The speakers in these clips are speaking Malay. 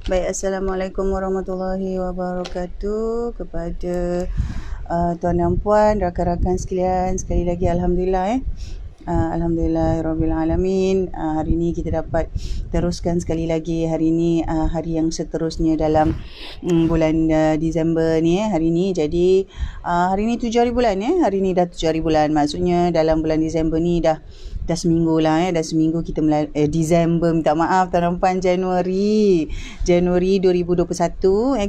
Baik, Assalamualaikum warahmatullahi wabarakatuh kepada tuan dan puan, rakan-rakan sekalian. Sekali lagi Alhamdulillah Alhamdulillah Alamin. Hari ini kita dapat teruskan sekali lagi. Hari ini hari yang seterusnya dalam bulan Disember ni hari ini. Jadi hari ini 7 hari bulan Hari ini dah 7 hari bulan. Maksudnya dalam bulan Disember ni dah seminggu lah dah seminggu kita Disember, minta maaf tuan dan puan, Januari 2021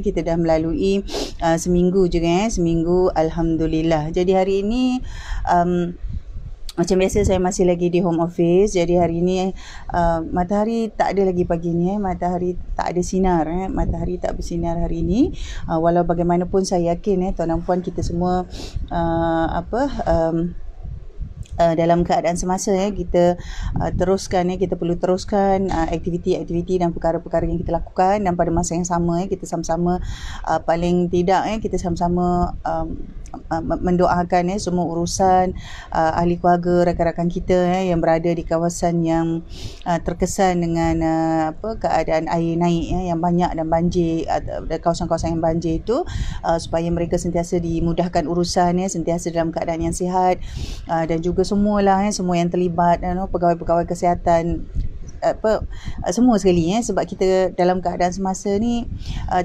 kita dah melalui seminggu juga seminggu, Alhamdulillah. Jadi hari ini macam biasa saya masih lagi di home office. Jadi hari ini matahari tak ada lagi pagi ni matahari tak ada sinar matahari tak bersinar hari ini. Walau bagaimanapun saya yakin tuan dan puan, kita semua dalam keadaan semasa kita teruskan kita perlu teruskan aktiviti-aktiviti dan perkara-perkara yang kita lakukan, dan pada masa yang sama kita sama-sama paling tidak kita sama-sama mendoakan semua urusan ahli keluarga, rakan-rakan kita yang berada di kawasan yang terkesan dengan keadaan air naik yang banyak dan banjir, kawasan-kawasan yang banjir itu, supaya mereka sentiasa dimudahkan urusan sentiasa dalam keadaan yang sihat, dan juga semualah semua yang terlibat, pegawai-pegawai kesihatan, semua sekali sebab kita dalam keadaan semasa ni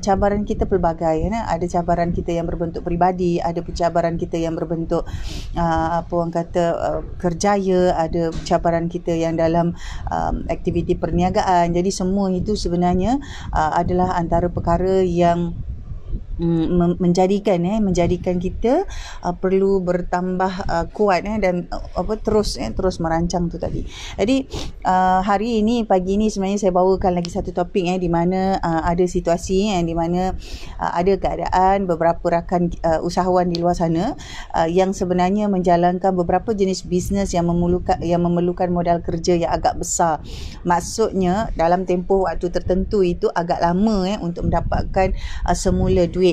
cabaran kita pelbagai ada cabaran kita yang berbentuk peribadi, ada cabaran kita yang berbentuk kerjaya, ada cabaran kita yang dalam aktiviti perniagaan. Jadi semua itu sebenarnya adalah antara perkara yang menjadikan kita perlu bertambah kuat dan terus merancang tu tadi. Jadi hari ini, pagi ini sebenarnya saya bawakan lagi satu topik di mana ada situasi di mana ada keadaan beberapa rakan usahawan di luar sana yang sebenarnya menjalankan beberapa jenis bisnes yang memerlukan modal kerja yang agak besar. Maksudnya dalam tempoh waktu tertentu itu agak lama untuk mendapatkan semula duit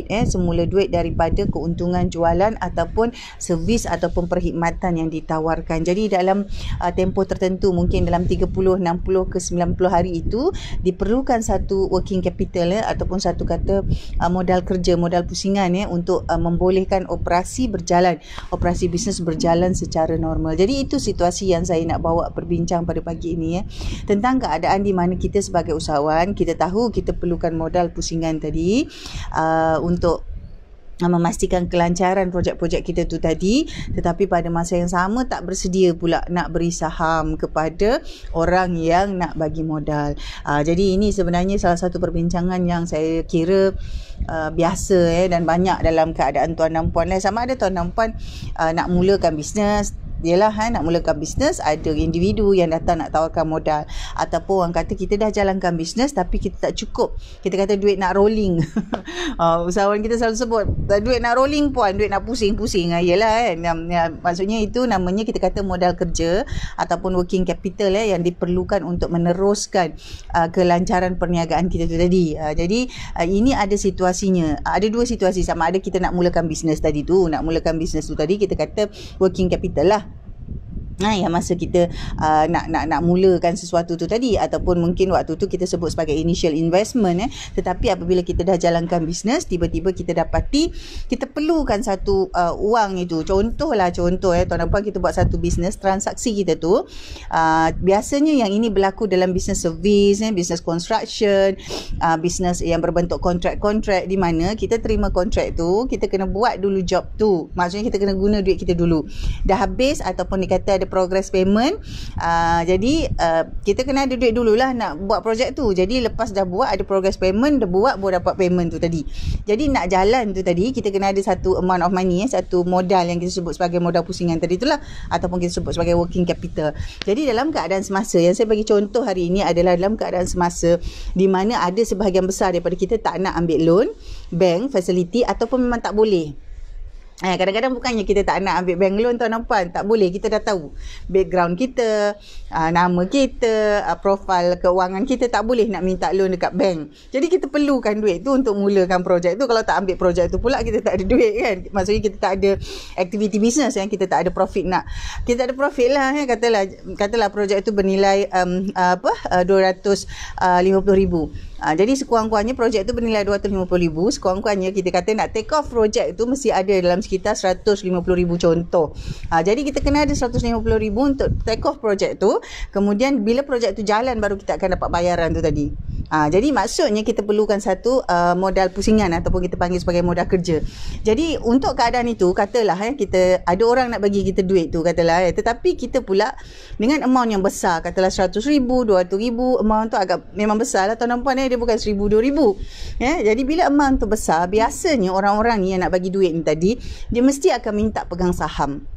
daripada keuntungan jualan ataupun servis ataupun perkhidmatan yang ditawarkan. Jadi dalam tempoh tertentu, mungkin dalam 30, 60 ke 90 hari itu diperlukan satu working capital ataupun satu kata modal kerja, modal pusingan untuk membolehkan operasi bisnes berjalan secara normal. Jadi itu situasi yang saya nak bawa berbincang pada pagi ini tentang keadaan di mana kita sebagai usahawan, kita tahu kita perlukan modal pusingan tadi untuk memastikan kelancaran projek-projek kita tu tadi, tetapi pada masa yang sama tak bersedia pula nak beri saham kepada orang yang nak bagi modal. Jadi ini sebenarnya salah satu perbincangan yang saya kira biasa dan banyak dalam keadaan tuan dan puan sama ada tuan dan puan nak mulakan bisnes. Yelah nak mulakan bisnes, ada individu yang datang nak tawarkan modal, ataupun orang kata kita dah jalankan bisnes tapi kita tak cukup, kita kata duit nak rolling. Usahawan kita selalu sebut duit nak rolling puan, duit nak pusing-pusing. Yelah maksudnya itu namanya kita kata modal kerja ataupun working capital yang diperlukan untuk meneruskan kelancaran perniagaan kita tu tadi. Jadi ini ada situasinya, ada dua situasi. Sama ada kita nak mulakan bisnes tadi tu, kita kata working capital lah. Yang masa kita nak mulakan sesuatu tu tadi, ataupun mungkin waktu tu kita sebut sebagai initial investment tetapi apabila kita dah jalankan bisnes, tiba-tiba kita dapati kita perlukan satu wang itu. Contoh tuan dan puan, kita buat satu bisnes, transaksi kita tu biasanya yang ini berlaku dalam bisnes servis, bisnes construction, bisnes yang berbentuk kontrak-kontrak, di mana kita terima kontrak tu, kita kena buat dulu job tu. Maksudnya kita kena guna duit kita dulu. Dah habis ataupun dikata ada progress payment, jadi kita kena ada duit dululah nak buat projek tu. Jadi lepas dah buat ada progress payment, dah buat baru dapat payment tu tadi. Jadi nak jalan tu tadi kita kena ada satu amount of money, satu modal yang kita sebut sebagai modal pusingan tadi itulah, ataupun kita sebut sebagai working capital. Jadi dalam keadaan semasa yang saya bagi contoh hari ini adalah dalam keadaan semasa di mana ada sebahagian besar daripada kita tak nak ambil loan, bank facility, ataupun memang tak boleh. Kadang-kadang bukannya kita tak nak ambil bank loan tuan dan puan, tak boleh. Kita dah tahu background kita, nama kita, profil keuangan kita, tak boleh nak minta loan dekat bank. Jadi kita perlukan duit tu untuk mulakan projek tu. Kalau tak ambil projek tu pula, kita tak ada duit kan. Maksudnya kita tak ada aktiviti bisnes yang kita tak ada profit nak. Kita tak ada profit lah katalah projek tu bernilai 250,000. Jadi sekurang-kurangnya projek tu bernilai 250,000. Sekurang-kurangnya kita kata nak take off projek tu mesti ada dalam sekitar 150,000 contoh. Jadi kita kena ada 150,000 untuk take off projek tu. Kemudian bila projek tu jalan baru kita akan dapat bayaran tu tadi. Jadi maksudnya kita perlukan satu modal pusingan ataupun kita panggil sebagai modal kerja. Jadi untuk keadaan itu katalah kita ada orang nak bagi kita duit tu katalah tetapi kita pula dengan amount yang besar katalah 100,000, 200,000, amount tu agak memang besar lah tuan-tuan puan dia bukan 1,000, 2,000. Jadi bila amount tu besar, biasanya orang-orang ni yang nak bagi duit ni tadi, dia mesti akan minta pegang saham.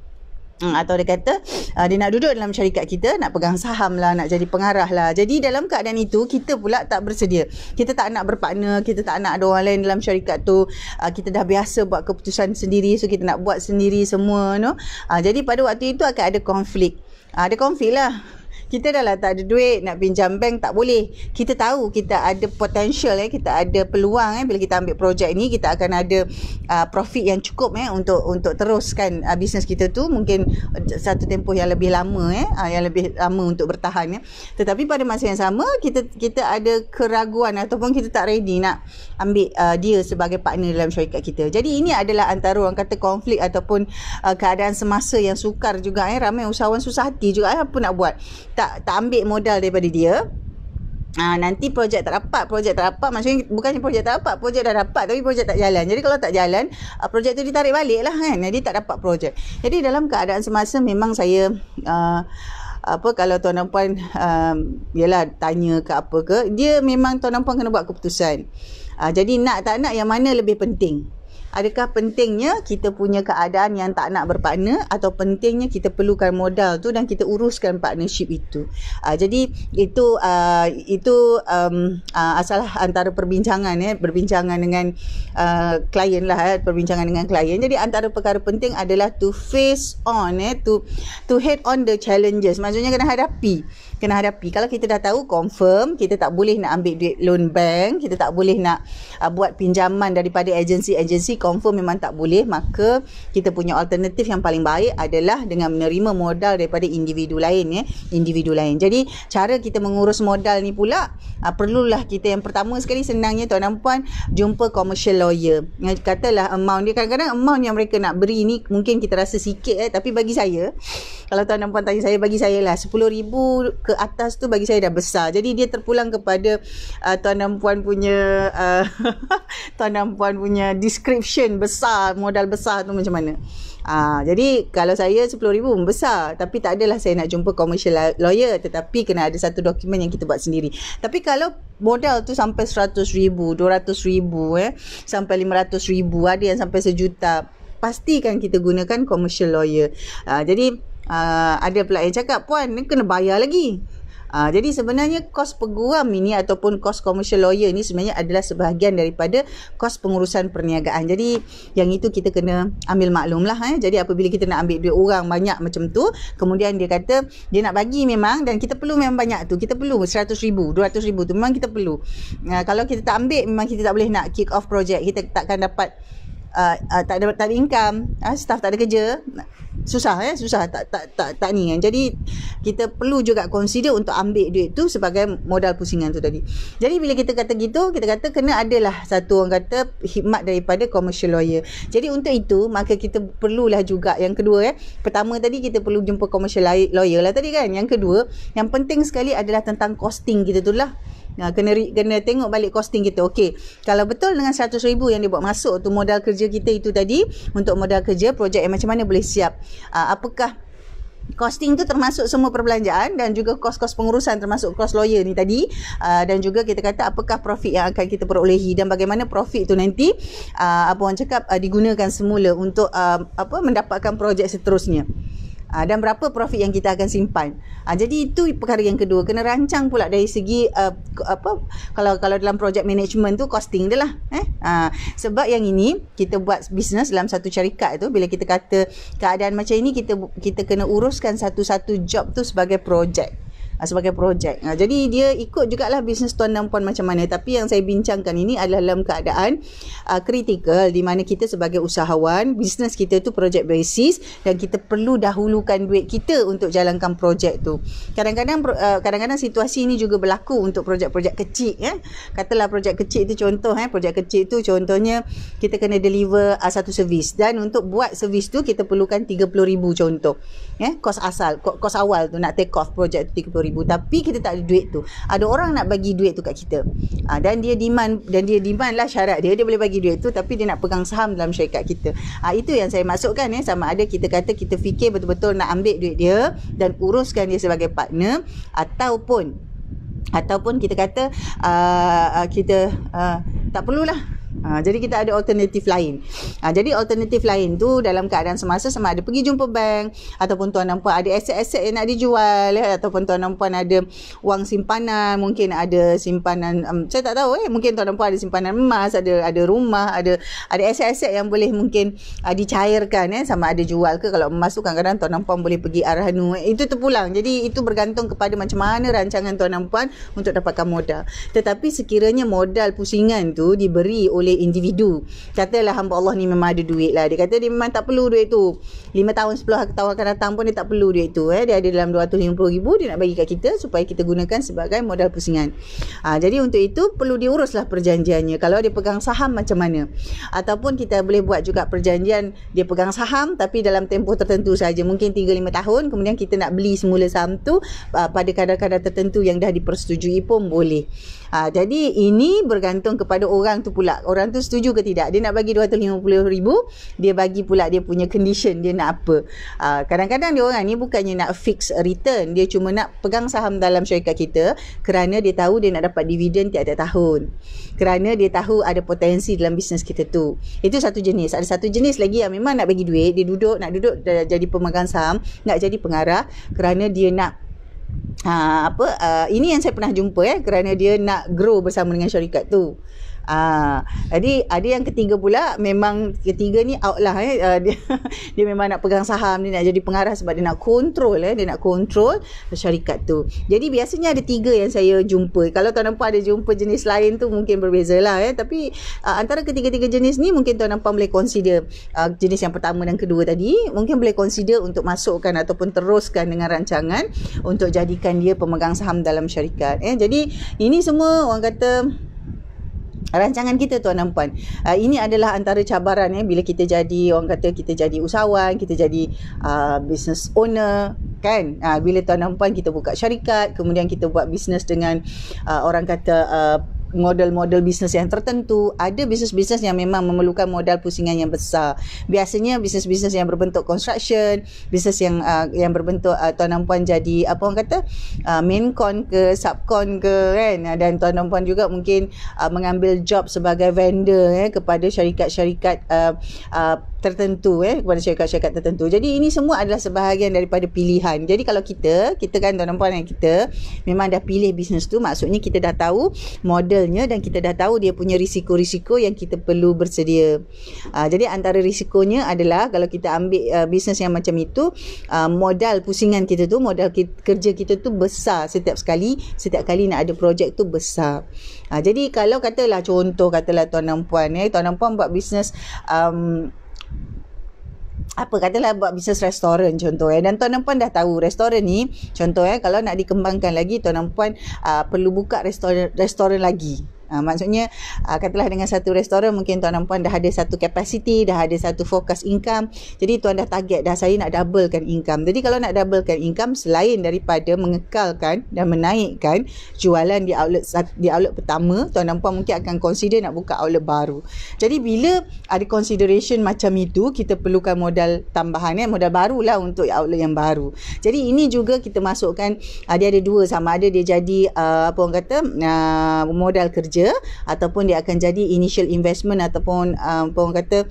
Atau dia kata dia nak duduk dalam syarikat kita, nak pegang saham lah, nak jadi pengarah lah. Jadi dalam keadaan itu kita pula tak bersedia, kita tak nak berpartner, kita tak nak ada orang lain dalam syarikat tu. Kita dah biasa buat keputusan sendiri, so kita nak buat sendiri semua jadi pada waktu itu akan ada konflik. Ada konflik lah. Kita dah lah tak ada duit, nak pinjam bank tak boleh. Kita tahu kita ada potential kita ada peluang bila kita ambil projek ni kita akan ada profit yang cukup untuk teruskan bisnes kita tu mungkin satu tempoh yang lebih lama yang lebih lama untuk bertahan Tetapi pada masa yang sama kita ada keraguan ataupun kita tak ready nak ambil dia sebagai partner dalam syarikat kita. Jadi ini adalah antara orang kata konflik ataupun keadaan semasa yang sukar juga ramai usahawan susah hati juga apa nak buat. Tak ambil modal daripada dia. Nanti projek tak dapat maksudnya bukannya projek tak dapat, projek dah dapat tapi projek tak jalan. Jadi kalau tak jalan projek tu ditarik balik lah jadi tak dapat projek. Jadi dalam keadaan semasa memang saya kalau tuan dan puan yalah tanya ke apa ke, dia memang tuan dan puan kena buat keputusan. Jadi nak tak nak yang mana lebih penting? Adakah pentingnya kita punya keadaan yang tak nak berpartner atau pentingnya kita perlukan modal tu dan kita uruskan partnership itu. Jadi itu asalah antara perbincangan berbincangan dengan klien lah perbincangan dengan klien. Jadi antara perkara penting adalah to face on to head on the challenges. Maksudnya kena hadapi. Kalau kita dah tahu confirm kita tak boleh nak ambil duit loan bank, kita tak boleh nak buat pinjaman daripada agensi-agensi, confirm memang tak boleh, maka kita punya alternatif yang paling baik adalah dengan menerima modal daripada individu lain Jadi cara kita mengurus modal ni pula perlulah kita yang pertama sekali senangnya tuan dan puan jumpa commercial lawyer. Katalah amount dia, kadang-kadang amount yang mereka nak beri ni mungkin kita rasa sikit tapi bagi saya, kalau tuan dan puan tanya saya, bagi saya lah 10,000 ke atas tu bagi saya dah besar. Jadi dia terpulang kepada tuan dan puan punya tuan dan puan punya description besar, modal besar tu macam mana. Jadi kalau saya 10,000 besar, tapi tak adalah saya nak jumpa commercial lawyer, tetapi kena ada satu dokumen yang kita buat sendiri. Tapi kalau modal tu sampai 100,000, 200,000 sampai 500,000, ada yang sampai 1,000,000, pastikan kita gunakan commercial lawyer. Jadi ada pula yang cakap, puan ni kena bayar lagi. Jadi sebenarnya kos peguam ini ataupun kos commercial lawyer ni sebenarnya adalah sebahagian daripada kos pengurusan perniagaan. Jadi yang itu kita kena ambil maklum lah. Jadi apabila kita nak ambil duit orang banyak macam tu, kemudian dia kata dia nak bagi memang, dan kita perlu memang banyak tu, kita perlu 100,000, 200,000 tu memang kita perlu. Kalau kita tak ambil, memang kita tak boleh nak kick off project, kita takkan dapat tak ada income, staff tak ada kerja, susah tak ni kan. Jadi kita perlu juga consider untuk ambil duit tu sebagai modal pusingan tu tadi. Jadi bila kita kata gitu, kita kata kena adalah satu orang kata khidmat daripada commercial lawyer. Jadi untuk itu maka kita perlulah juga yang kedua pertama tadi kita perlu jumpa commercial lawyer lah tadi kan. Yang kedua yang penting sekali adalah tentang costing kita tu lah. Kena tengok balik costing kita. Okey, kalau betul dengan 100,000 yang dia buat masuk tu modal kerja kita itu tadi, untuk modal kerja projek yang macam mana boleh siap, apakah costing tu termasuk semua perbelanjaan dan juga kos-kos pengurusan termasuk kos lawyer ni tadi, dan juga kita kata apakah profit yang akan kita perolehi dan bagaimana profit tu nanti orang cakap digunakan semula untuk mendapatkan projek seterusnya. Dan berapa profit yang kita akan simpan. Jadi itu perkara yang kedua, kena rancang pula dari segi kalau dalam project management tu costing dia lah. Sebab yang ini kita buat bisnes dalam satu syarikat tu, bila kita kata keadaan macam ini, kita kena uruskan satu-satu job tu sebagai projek. sebagai projek. Jadi dia ikut jugalah bisnes tuan dan puan macam mana. Tapi yang saya bincangkan ini adalah dalam keadaan kritikal di mana kita sebagai usahawan, bisnes kita tu projek basis dan kita perlu dahulukan duit kita untuk jalankan projek tu. Kadang-kadang situasi ini juga berlaku untuk projek-projek kecil. Katalah projek kecil tu contoh, projek kecil tu contohnya kita kena deliver satu servis, dan untuk buat servis tu kita perlukan 30,000 contoh. Kos awal tu nak take off projek tu 30,000, tapi kita tak ada duit tu. Ada orang nak bagi duit tu kat kita. Dan dia demand lah syarat dia boleh bagi duit tu, tapi dia nak pegang saham dalam syarikat kita. Itu yang saya maksudkan, sama ada kita kata kita fikir betul-betul nak ambil duit dia dan uruskan dia sebagai partner, ataupun kita kata kita tak perlulah. Jadi kita ada alternatif lain. Jadi alternatif lain tu dalam keadaan semasa sama ada pergi jumpa bank, ataupun tuan dan puan ada aset-aset yang nak dijual, ataupun tuan dan puan ada wang simpanan, mungkin ada simpanan saya tak tahu, mungkin tuan dan puan ada simpanan emas, ada rumah, ada aset-aset yang boleh mungkin dicairkan, sama ada jual ke. Kalau emas tu kadang-kadang tuan dan puan boleh pergi Arhanu, itu terpulang. Jadi itu bergantung kepada macam mana rancangan tuan dan puan untuk dapatkan modal. Tetapi sekiranya modal pusingan tu diberi oleh individu, katalah hamba Allah ni memang ada duit lah, dia kata dia memang tak perlu duit tu, 5 tahun 10 tahun akan datang pun dia tak perlu duit tu, dia ada dalam 250,000 dia nak bagi kat kita supaya kita gunakan sebagai modal pusingan. Jadi untuk itu perlu diuruslah perjanjiannya, kalau dia pegang saham macam mana, ataupun kita boleh buat juga perjanjian dia pegang saham tapi dalam tempoh tertentu saja, mungkin 3-5 tahun, kemudian kita nak beli semula saham tu pada kadar-kadar tertentu yang dah dipersetujui pun boleh. Jadi ini bergantung kepada orang tu pula, orang tu setuju ke tidak. Dia nak bagi 250,000, dia bagi pula dia punya condition, dia nak apa. Kadang-kadang dia orang ni bukannya nak fix return, dia cuma nak pegang saham dalam syarikat kita kerana dia tahu dia nak dapat dividen tiap-tiap tahun, kerana dia tahu ada potensi dalam bisnes kita tu. Itu satu jenis. Ada satu jenis lagi yang memang nak bagi duit, dia nak duduk jadi pemegang saham, nak jadi pengarah kerana dia nak ini yang saya pernah jumpa, kerana dia nak grow bersama dengan syarikat tu. Jadi ada yang ketiga pula, memang ketiga ni out lah, dia memang nak pegang saham, dia nak jadi pengarah sebab dia nak kontrol, dia nak kontrol syarikat tu. Jadi biasanya ada 3 yang saya jumpa. Kalau tuan dan puan ada jumpa jenis lain tu mungkin berbeza lah, tapi antara ketiga-tiga jenis ni mungkin tuan dan puan boleh consider jenis yang pertama dan kedua tadi, mungkin boleh consider untuk masukkan ataupun teruskan dengan rancangan untuk jadikan dia pemegang saham dalam syarikat. Jadi ini semua orang kata rancangan kita tuan dan puan. Ini adalah antara cabaran bila kita jadi, orang kata kita jadi usahawan, kita jadi business owner kan. Bila tuan dan puan kita buka syarikat, kemudian kita buat bisnes dengan orang kata model-model bisnes yang tertentu. Ada bisnes-bisnes yang memang memerlukan modal pusingan yang besar. Biasanya bisnes-bisnes yang berbentuk construction, bisnes yang berbentuk tuan dan puan jadi apa orang kata main con ke subcon ke kan, dan tuan dan puan juga mungkin mengambil job sebagai vendor kepada syarikat-syarikat tertentu kepada syarikat-syarikat tertentu. Jadi ini semua adalah sebahagian daripada pilihan. Jadi kalau kita kan tuan dan puan, yang kita memang dah pilih bisnes tu, maksudnya kita dah tahu modelnya dan kita dah tahu dia punya risiko-risiko yang kita perlu bersedia. Jadi antara risikonya adalah kalau kita ambil bisnes yang macam itu, modal pusingan kita tu, modal kerja kita tu besar setiap kali nak ada projek tu besar. Jadi kalau katalah tuan dan puan buat bisnes katalah buat bisnes restoran contoh dan tuan dan puan dah tahu restoran ni contoh kalau nak dikembangkan lagi, tuan dan puan perlu buka restoran lagi. Maksudnya katalah dengan satu restoran mungkin tuan dan puan dah ada satu capacity, dah ada satu fokus income. Jadi tuan dah target dah, saya nak doublekan income. Jadi kalau nak doublekan income, selain daripada mengekalkan dan menaikkan jualan di outlet pertama, tuan dan puan mungkin akan consider nak buka outlet baru. Jadi bila ada consideration macam itu, kita perlukan modal tambahan, modal barulah untuk outlet yang baru. Jadi ini juga kita masukkan, dia ada dua, sama ada dia jadi apa orang kata modal kerja kerja, ataupun dia akan jadi initial investment ataupun orang kata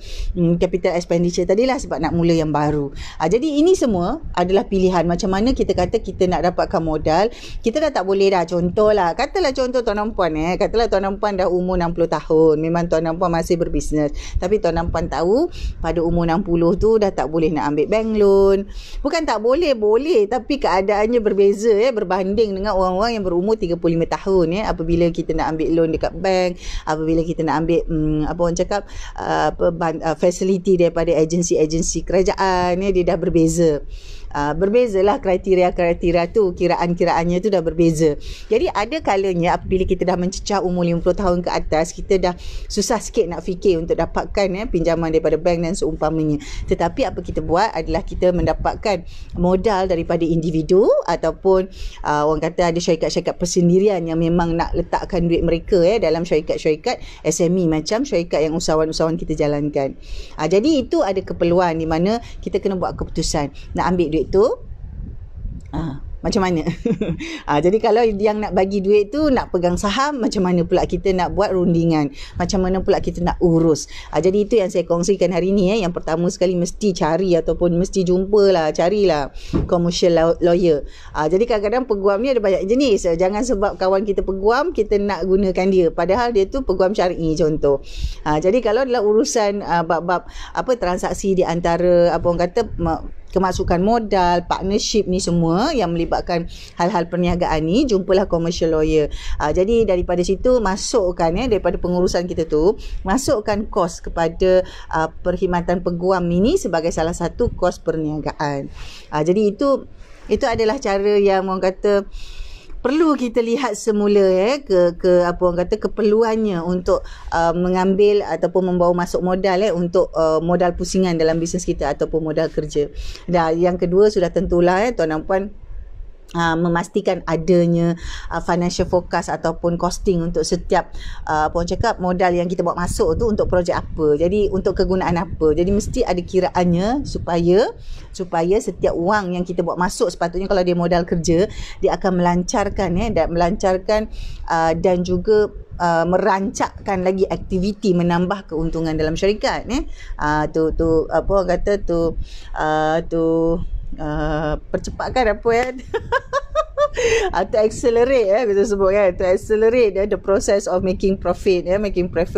capital expenditure tadilah sebab nak mula yang baru. Jadi ini semua adalah pilihan macam mana kita kata kita nak dapatkan modal. Kita dah tak boleh dah, contohlah, katalah contoh tuan dan puan katalah tuan dan puan dah umur 60 tahun, memang tuan dan puan masih berbisnes, tapi tuan dan puan tahu pada umur 60 tu dah tak boleh nak ambil bank loan. Bukan tak boleh, boleh, tapi keadaannya berbeza berbanding dengan orang-orang yang berumur 35 tahun apabila kita nak ambil loan dekat bank, apabila kita nak ambil apa orang cakap facility daripada agensi-agensi kerajaan, dia dah berbeza. Berbezalah kriteria-kriteria tu, kiraan-kiraannya tu dah berbeza. Jadi ada kalanya apabila kita dah mencecah umur 50 tahun ke atas, kita dah susah sikit nak fikir untuk dapatkan pinjaman daripada bank dan seumpamanya. Tetapi apa kita buat adalah kita mendapatkan modal daripada individu ataupun orang kata ada syarikat-syarikat persendirian yang memang nak letakkan duit mereka dalam syarikat-syarikat SME macam syarikat yang usahawan-usahawan kita jalankan. Jadi itu ada keperluan di mana kita kena buat keputusan nak ambil duit tu macam mana. Jadi kalau yang nak bagi duit tu nak pegang saham, macam mana pula kita nak buat rundingan, macam mana pula kita nak urus. Jadi itu yang saya kongsikan hari ni. Yang pertama sekali mesti cari ataupun mesti jumpalah, carilah commercial lawyer. Jadi kadang-kadang peguam ni ada banyak jenis. Jangan sebab kawan kita peguam kita nak gunakan dia, padahal dia tu peguam syar'i contoh. Jadi kalau dalam urusan bab-bab transaksi di antara apa orang kata kemasukan modal, partnership ni semua yang melibatkan hal-hal perniagaan ni, jumpalah commercial lawyer. Jadi daripada situ masukkan daripada pengurusan kita tu, masukkan kos kepada perkhidmatan peguam ini sebagai salah satu kos perniagaan. Jadi itu adalah cara yang orang kata perlu kita lihat semula ke apa orang kata keperluannya untuk mengambil ataupun membawa masuk modal untuk modal pusingan dalam bisnes kita ataupun modal kerja. Dan yang kedua sudah tentulah tuan dan puan memastikan adanya financial forecast ataupun costing untuk setiap apa orang cakap modal yang kita bawa masuk tu untuk projek apa, jadi untuk kegunaan apa. Jadi mesti ada kiraannya supaya setiap wang yang kita bawa masuk, sepatutnya kalau dia modal kerja, dia akan melancarkan dan juga merancakkan lagi aktiviti menambah keuntungan dalam syarikat tu apa orang kata percepatkan apa to accelerate kita sebut to accelerate the process of making profit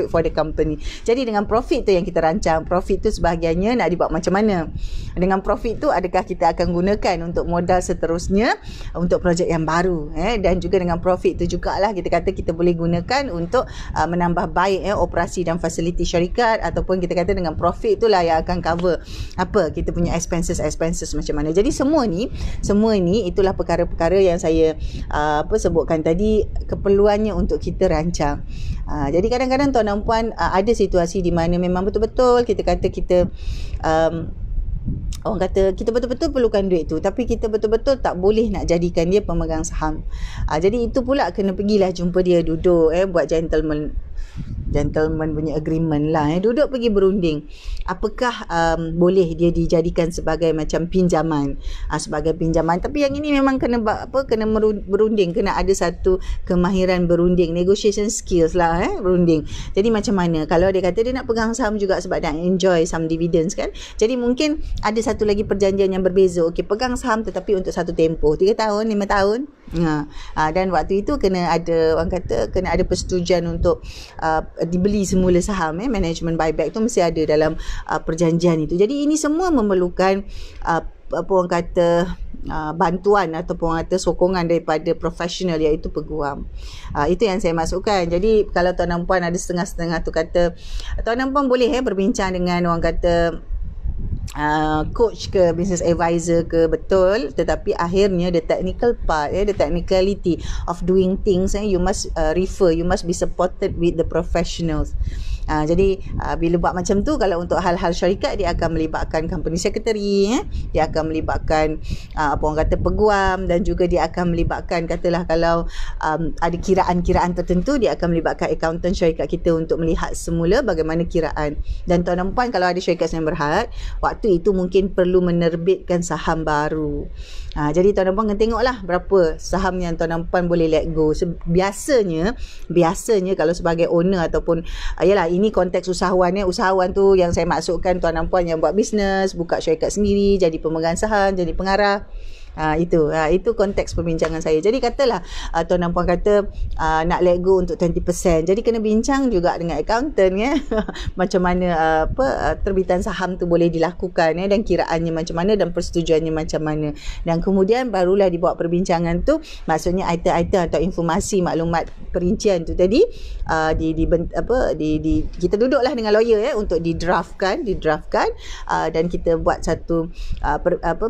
for the company. Jadi dengan profit tu yang kita rancang, profit tu sebahagiannya nak dibuat macam mana. Dengan profit tu adakah kita akan gunakan untuk modal seterusnya untuk projek yang baru dan juga dengan profit tu jugalah kita kata kita boleh gunakan untuk menambah baik operasi dan fasiliti syarikat, ataupun kita kata dengan profit itulah yang akan cover apa kita punya expenses macam mana. Jadi semua ni itulah perkara-perkara yang saya sebutkan tadi, keperluannya untuk kita rancang. Jadi kadang-kadang tuan dan puan ada situasi di mana memang betul-betul kita kata kita orang kata kita betul-betul perlukan duit tu, tapi kita betul-betul tak boleh nak jadikan dia pemegang saham. Jadi itu pula kena pergilah jumpa dia, duduk buat gentleman punya agreement lah, duduk pergi berunding apakah boleh dia dijadikan sebagai macam pinjaman, sebagai pinjaman. Tapi yang ini memang kena berunding, kena ada satu kemahiran berunding, negotiation skills lah berunding. Jadi macam mana kalau dia kata dia nak pegang saham juga sebab nak enjoy some dividends kan, jadi mungkin ada satu lagi perjanjian yang berbeza. Okey, pegang saham tetapi untuk satu tempoh 3 tahun 5 tahun. Dan waktu itu kena ada orang kata kena ada persetujuan untuk dibeli semula saham. Management buyback tu mesti ada dalam perjanjian itu. Jadi ini semua memerlukan apa orang kata bantuan ataupun orang kata sokongan daripada profesional, iaitu peguam. Itu yang saya masukkan. Jadi kalau tuan dan puan ada setengah-setengah tu kata, tuan dan puan boleh berbincang dengan orang kata coach ke business advisor ke, betul, tetapi akhirnya the technical part the technicality of doing things you must you must be supported with the professionals. Jadi bila buat macam tu, kalau untuk hal-hal syarikat, dia akan melibatkan company secretary, dia akan melibatkan apa orang kata peguam, dan juga dia akan melibatkan, katalah kalau ada kiraan-kiraan tertentu, dia akan melibatkan accountant syarikat kita untuk melihat semula bagaimana kiraan. Dan tuan dan puan, kalau ada syarikat Sdn Bhd, waktu itu mungkin perlu menerbitkan saham baru. Jadi tuan dan puan kena tengoklah berapa saham yang tuan dan puan boleh let go. Biasanya kalau sebagai owner ataupun yalah, ini konteks usahawan, usahawan tu yang saya maksudkan tuan dan puan yang buat bisnes, buka syarikat sendiri, jadi pemegang saham, jadi pengarah. Itu konteks perbincangan saya. Jadi katalah tuan dan puan kata nak let go untuk 20%. Jadi kena bincang juga dengan accountant macam mana terbitan saham tu boleh dilakukan dan kiraannya macam mana dan persetujuannya macam mana. Dan kemudian barulah dibuat perbincangan tu, maksudnya item-item atau informasi maklumat perincian tu tadi kita duduklah dengan lawyer untuk didraftkan dan kita buat satu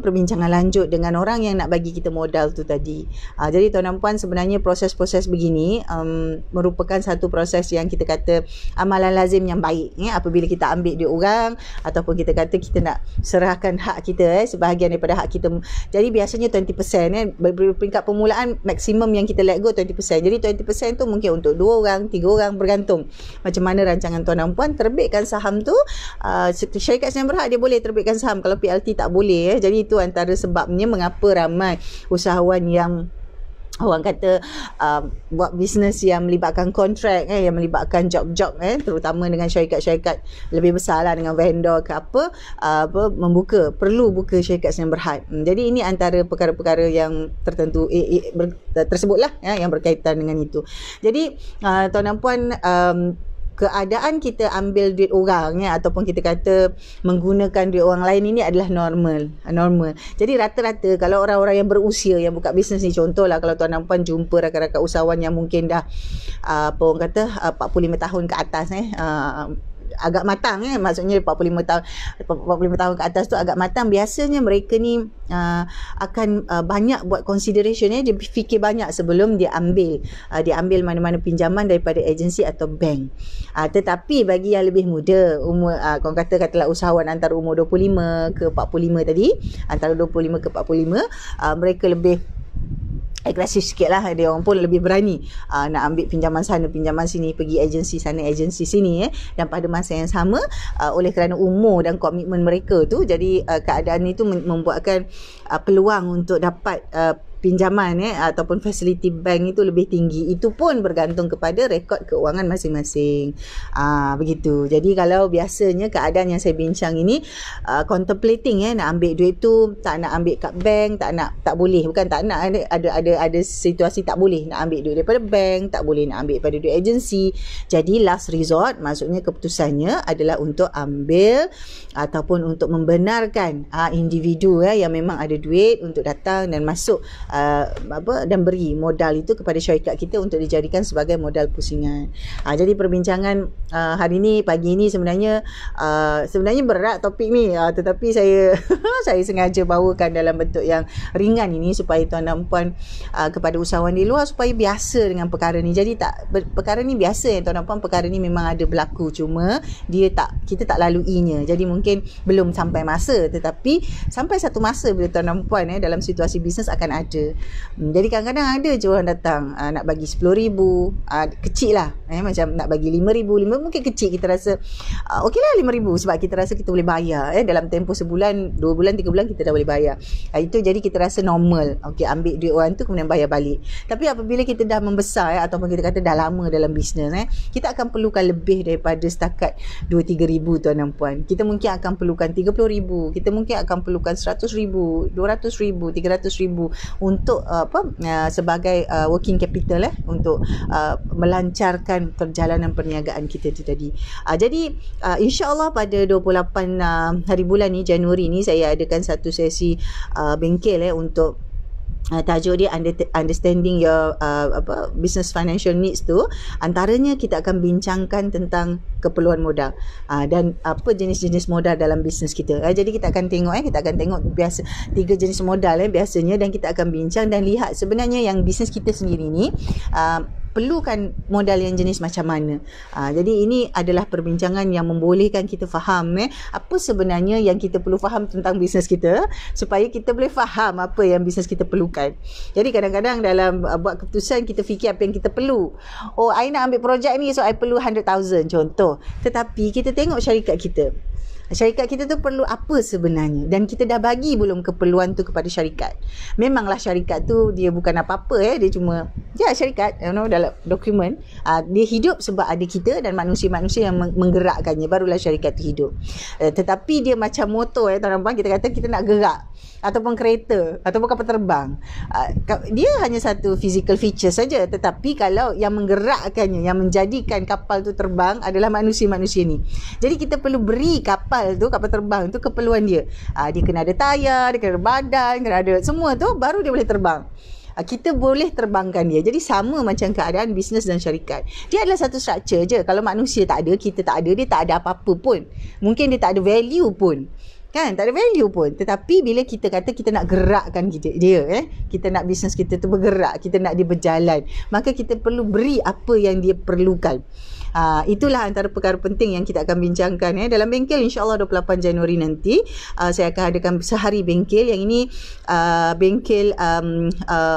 perbincangan lanjut dengan orang yang nak bagi kita modal tu tadi. Jadi tuan dan puan, sebenarnya proses-proses begini merupakan satu proses yang kita kata amalan lazim yang baik apabila kita ambil duit orang ataupun kita kata kita nak serahkan hak kita, sebahagian daripada hak kita. Jadi biasanya 20% peringkat permulaan maksimum yang kita let go 20%. Jadi 20% tu mungkin untuk 2 orang, 3 orang, bergantung macam mana rancangan tuan dan puan terbitkan saham tu. Syarikat Sdn Bhd dia boleh terbitkan saham, kalau PLT tak boleh. Jadi itu antara sebabnya mengapa ramai usahawan yang orang kata buat bisnes yang melibatkan kontrak, yang melibatkan job-job, terutama dengan syarikat-syarikat lebih besar lah, dengan vendor ke perlu buka syarikat Sdn Bhd. Jadi ini antara perkara-perkara yang tertentu tersebutlah yang berkaitan dengan itu. Jadi tuan dan puan, keadaan kita ambil duit orang ataupun kita kata menggunakan duit orang lain ini adalah normal. Jadi rata-rata kalau orang-orang yang berusia yang buka bisnes ni, contohlah kalau tuan dan puan jumpa rakan-rakan usahawan yang mungkin dah orang kata 45 tahun ke atas, agak matang, maksudnya 45 tahun ke atas tu agak matang. Biasanya mereka ni akan banyak buat consideration, dia fikir banyak sebelum dia ambil mana-mana pinjaman daripada agensi atau bank. Tetapi bagi yang lebih muda, umur korang katalah usahawan antara umur 25 ke 45 tadi, antara 25 ke 45, mereka lebih agresif sikit lah, dia orang pun lebih berani nak ambil pinjaman sana, pinjaman sini, pergi agensi sana, agensi sini, dan pada masa yang sama oleh kerana umur dan komitmen mereka tu, jadi keadaan itu membuatkan peluang untuk dapat pinjaman ataupun fasiliti bank itu lebih tinggi. Itu pun bergantung kepada rekod keuangan masing-masing. Begitu. Jadi kalau biasanya keadaan yang saya bincang ini contemplating nak ambil duit tu, tak nak ambil kat bank, tak boleh, bukan tak nak, ada situasi tak boleh nak ambil duit daripada bank, tak boleh nak ambil daripada duit agensi. Jadi last resort, maksudnya keputusannya adalah untuk ambil ataupun untuk membenarkan individu yang memang ada duit untuk datang dan masuk dan beri modal itu kepada syarikat kita untuk dijadikan sebagai modal pusingan. Jadi perbincangan hari ini, pagi ini sebenarnya berat topik ni, tetapi saya saya sengaja bawakan dalam bentuk yang ringan ini supaya tuan dan puan kepada usahawan di luar supaya biasa dengan perkara ni. Jadi perkara ni biasa tuan dan puan, perkara ni memang ada berlaku, cuma kita tak laluinya. Jadi mungkin belum sampai masa, tetapi sampai satu masa bila tuan dan puan dalam situasi bisnes akan ada. Jadi kadang-kadang ada je orang datang nak bagi RM10,000, kecil lah, macam nak bagi RM5,000, mungkin kecil, kita rasa okey lah RM5,000 sebab kita rasa kita boleh bayar dalam tempoh sebulan, 2 bulan, 3 bulan kita dah boleh bayar. Itu jadi kita rasa normal, okey, ambil duit orang tu kemudian bayar balik. Tapi apabila kita dah membesar ataupun kita kata dah lama dalam bisnes, kita akan perlukan lebih daripada setakat RM2-3,000 tuan dan puan. Kita mungkin akan perlukan RM30,000, kita mungkin akan perlukan RM100,000, RM200,000, RM300,000 untuk sebagai working capital untuk melancarkan perjalanan perniagaan kita tu tadi. Jadi insya-Allah pada 28 hari bulan ni, Januari ni, saya adakan satu sesi bengkel untuk tajuk dia understanding your business financial needs tu. Antaranya kita akan bincangkan tentang keperluan modal dan apa jenis-jenis modal dalam bisnes kita. Jadi kita akan tengok biasa 3 jenis modal biasanya, dan kita akan bincang dan lihat sebenarnya yang bisnes kita sendiri ni perlukan modal yang jenis macam mana. Jadi ini adalah perbincangan yang membolehkan kita faham apa sebenarnya yang kita perlu faham tentang bisnes kita, supaya kita boleh faham apa yang bisnes kita perlukan. Jadi kadang-kadang dalam buat keputusan, kita fikir apa yang kita perlu. Oh, I nak ambil projek ni, so I perlu 100,000 contoh. Tetapi kita tengok syarikat kita. Syarikat kita tu perlu apa sebenarnya, dan kita dah bagi belum keperluan tu kepada syarikat. Memanglah syarikat tu dia bukan apa-apa, dia cuma syarikat, dalam dokumen dia hidup sebab ada kita dan manusia-manusia yang menggerakkannya, barulah syarikat tu hidup. Tetapi dia macam motor tuan-tuan, kita kata kita nak gerak, ataupun kereta, ataupun kapal terbang, dia hanya satu physical feature saja, tetapi kalau yang menggerakkannya, yang menjadikan kapal tu terbang adalah manusia-manusia ni. Jadi kita perlu beri kapal terbang tu keperluan dia. Dia kena ada tayar, dia kena ada badan, kena ada semua tu, baru dia boleh terbang. Kita boleh terbangkan dia. Jadi sama macam keadaan bisnes dan syarikat. Dia adalah satu structure je. Kalau manusia tak ada, kita tak ada, dia tak ada apa-apa pun. Mungkin dia tak ada value pun. Kan, tak ada value pun. Tetapi bila kita kata kita nak gerakkan dia, kita nak bisnes kita tu bergerak, kita nak dia berjalan, maka kita perlu beri apa yang dia perlukan. Itulah antara perkara penting yang kita akan bincangkan dalam bengkel, insyaAllah 28 Januari nanti. Saya akan adakan sehari bengkel. Yang ini bengkel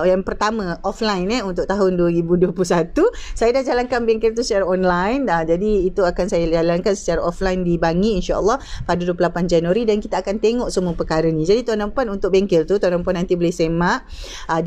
yang pertama offline untuk tahun 2021. Saya dah jalankan bengkel itu secara online, jadi itu akan saya jalankan secara offline di Bangi insyaAllah pada 28 Januari, dan kita akan tengok semua perkara ni. Jadi tuan-tuan puan, untuk bengkel tu tuan-tuan puan nanti boleh semak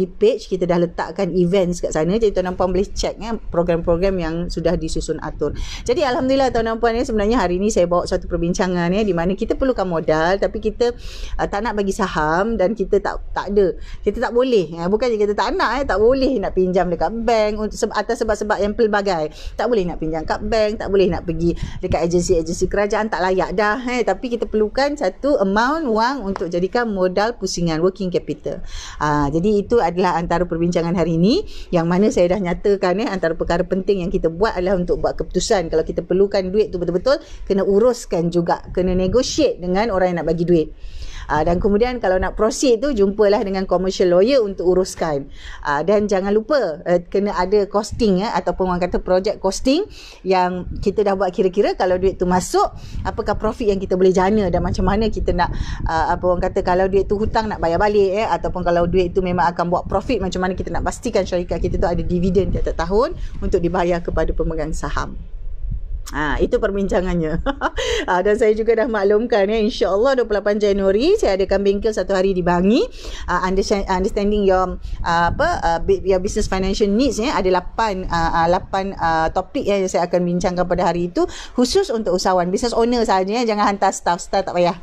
di page, kita dah letakkan events kat sana. Jadi tuan-tuan puan boleh check program-program yang sudah disusun atur. Jadi alhamdulillah tuan-tuan puan, sebenarnya hari ni saya bawa satu perbincangan di mana kita perlukan modal, tapi kita tak nak bagi saham, dan kita tak ada, kita tak boleh, bukannya kita tak nak, tak boleh nak pinjam dekat bank atas sebab-sebab yang pelbagai. Tak boleh nak pinjam kat bank, tak boleh nak pergi dekat agensi-agensi kerajaan, tak layak dah. Tapi kita perlukan satu amount wang untuk jadikan modal pusingan, working capital. Jadi itu adalah antara perbincangan hari ini, yang mana saya dah nyatakan antara perkara penting yang kita buat adalah untuk buat keputusan. Kalau kita perlukan duit tu betul-betul, kena uruskan juga, kena negotiate dengan orang yang nak bagi duit. Dan kemudian kalau nak proceed tu, jumpalah dengan commercial lawyer untuk uruskan. Dan jangan lupa kena ada costing ataupun orang kata project costing, yang kita dah buat kira-kira kalau duit tu masuk, apakah profit yang kita boleh jana, dan macam mana kita nak orang kata kalau duit tu hutang nak bayar balik, ataupun kalau duit tu memang akan buat profit, macam mana kita nak pastikan syarikat kita tu ada dividen tiap tahun untuk dibayar kepada pemegang saham. Itu perbincangannya. Dan saya juga dah maklumkan insya-Allah 28 Januari saya adakan bengkel satu hari di Bangi. Understanding your your business financial needs ada 8 topik yang saya akan bincangkan pada hari itu, khusus untuk usahawan, business owner sahaja, jangan hantar staff tak payah.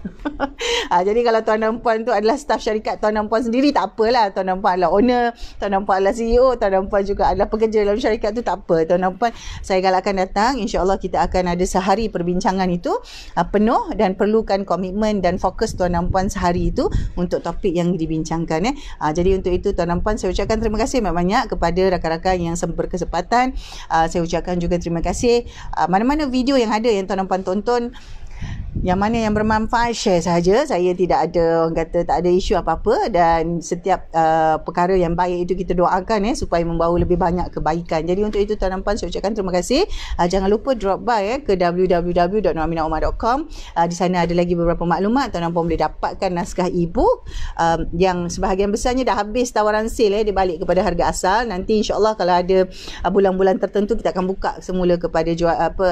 Jadi kalau tuan dan puan tu adalah staff syarikat tuan dan puan sendiri, tak apalah. Tuan dan puan adalah owner, tuan dan puan adalah CEO, tuan dan puan juga adalah pekerja dalam syarikat tu, tak apa. Tuan dan puan, saya galakkan datang. InsyaAllah kita akan ada sehari perbincangan itu penuh, dan perlukan komitmen dan fokus tuan dan puan sehari itu untuk topik yang dibincangkan. Jadi untuk itu tuan dan puan, saya ucapkan terima kasih banyak kepada rakan-rakan yang berkesempatan. Saya ucapkan juga terima kasih mana-mana video yang ada yang tuan dan puan tonton, yang mana yang bermanfaat, share saja. Saya tidak ada, orang kata, tak ada isu apa-apa, dan setiap perkara yang baik itu kita doakan supaya membawa lebih banyak kebaikan. Jadi untuk itu tuan dan puan, saya ucapkan terima kasih. Jangan lupa drop by ke www.noraminaumar.com. Di sana ada lagi beberapa maklumat. Tuan dan puan boleh dapatkan naskah e-book yang sebahagian besarnya dah habis tawaran sale, dia balik kepada harga asal. Nanti insya-Allah kalau ada bulan-bulan tertentu, kita akan buka semula kepada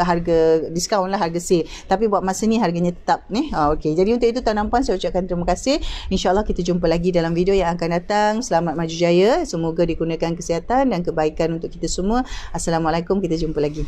harga diskaun lah, harga sale. Tapi buat masa ni harganya tetap okey. Jadi untuk itu tuan dan puan, saya ucapkan terima kasih. InsyaAllah kita jumpa lagi dalam video yang akan datang. Selamat maju jaya, semoga dikurniakan kesihatan dan kebaikan untuk kita semua. Assalamualaikum, kita jumpa lagi.